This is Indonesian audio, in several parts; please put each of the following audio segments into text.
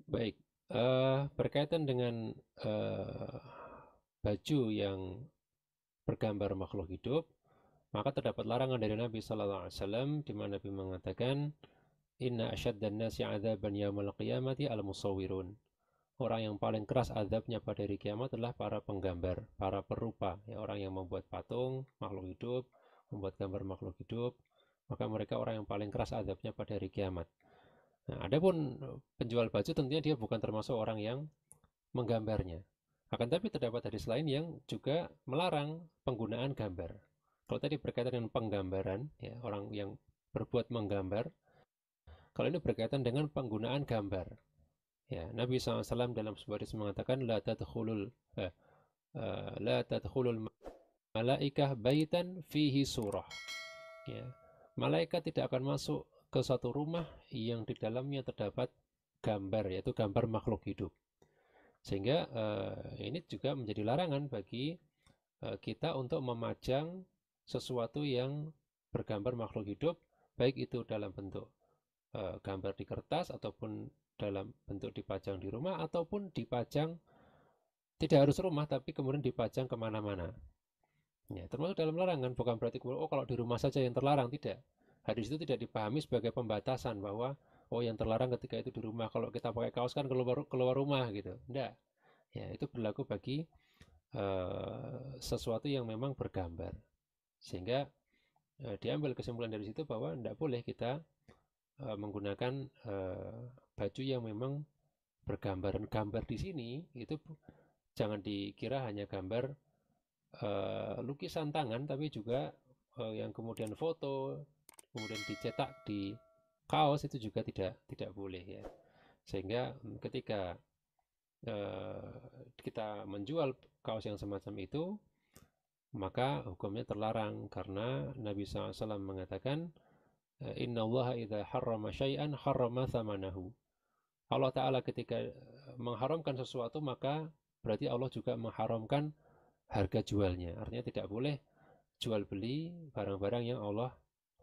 Baik, berkaitan dengan baju yang bergambar makhluk hidup, maka terdapat larangan dari Nabi Sallallahu Alaihi Wasallam di mana Nabi mengatakan, Inna asyaddan nasi adzaban yaumal qiyamati al-musawwirun. Orang yang paling keras azabnya pada hari kiamat adalah para penggambar, para perupa, ya, orang yang membuat patung makhluk hidup, membuat gambar makhluk hidup, maka mereka orang yang paling keras azabnya pada hari kiamat. Nah, adapun penjual baju tentunya dia bukan termasuk orang yang menggambarnya. Akan tapi terdapat hadis lain yang juga melarang penggunaan gambar. Kalau tadi berkaitan dengan penggambaran, ya, orang yang berbuat menggambar, kalau ini berkaitan dengan penggunaan gambar. Ya, Nabi SAW dalam sebuah hadis mengatakan, la tadkhulul malaikah baitan fihi surah. Ya, malaikat tidak akan masuk ke suatu rumah yang di dalamnya terdapat gambar, yaitu gambar makhluk hidup. Sehingga ini juga menjadi larangan bagi kita untuk memajang sesuatu yang bergambar makhluk hidup, baik itu dalam bentuk gambar di kertas ataupun dalam bentuk dipajang di rumah ataupun dipajang tidak harus rumah tapi kemudian dipajang kemana-mana. Ya, termasuk dalam larangan, bukan berarti oh kalau di rumah saja yang terlarang, tidak. Hadis itu tidak dipahami sebagai pembatasan bahwa oh yang terlarang ketika itu di rumah, kalau kita pakai kaos kan keluar rumah gitu. Tidak. Ya, itu berlaku bagi sesuatu yang memang bergambar. Sehingga diambil kesimpulan dari situ bahwa tidak boleh kita menggunakan baju yang memang bergambar. Dan gambar di sini itu jangan dikira hanya gambar lukisan tangan, tapi juga yang kemudian foto, kemudian dicetak di kaos itu juga tidak boleh ya. Sehingga ketika kita menjual kaos yang semacam itu, maka hukumnya terlarang karena Nabi SAW mengatakan, Inna Allah idha harrama syai'an harrama thamanahu. Allah Ta'ala ketika mengharamkan sesuatu, maka berarti Allah juga mengharamkan harga jualnya. Artinya tidak boleh jual beli barang-barang yang Allah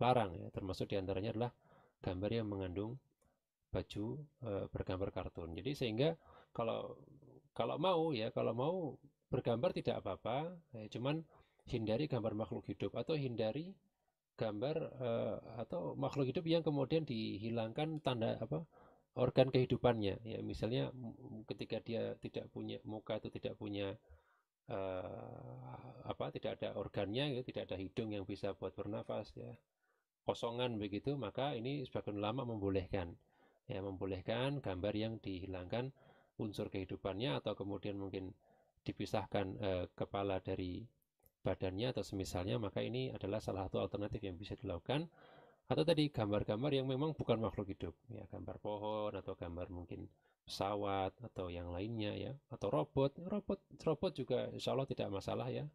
larang ya. Termasuk diantaranya adalah gambar yang mengandung baju bergambar kartun. Jadi sehingga kalau kalau mau ya, kalau mau bergambar tidak apa-apa, cuman hindari gambar makhluk hidup atau hindari gambar atau makhluk hidup yang kemudian dihilangkan tanda apa organ kehidupannya ya, misalnya ketika dia tidak punya muka atau tidak punya tidak ada organnya ya, tidak ada hidung yang bisa buat bernafas ya, kosongan begitu, maka ini sebagian ulama membolehkan ya, membolehkan gambar yang dihilangkan unsur kehidupannya atau kemudian mungkin dipisahkan kepala dari badannya atau semisalnya, maka ini adalah salah satu alternatif yang bisa dilakukan. Atau tadi gambar-gambar yang memang bukan makhluk hidup ya, gambar pohon atau gambar mungkin pesawat atau yang lainnya ya, atau robot juga insya Allah tidak masalah ya,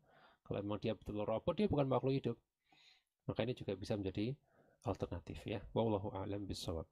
kalau memang dia betul robot, dia bukan makhluk hidup, maka ini juga bisa menjadi alternatif ya. Wallahu a'lam bishawab.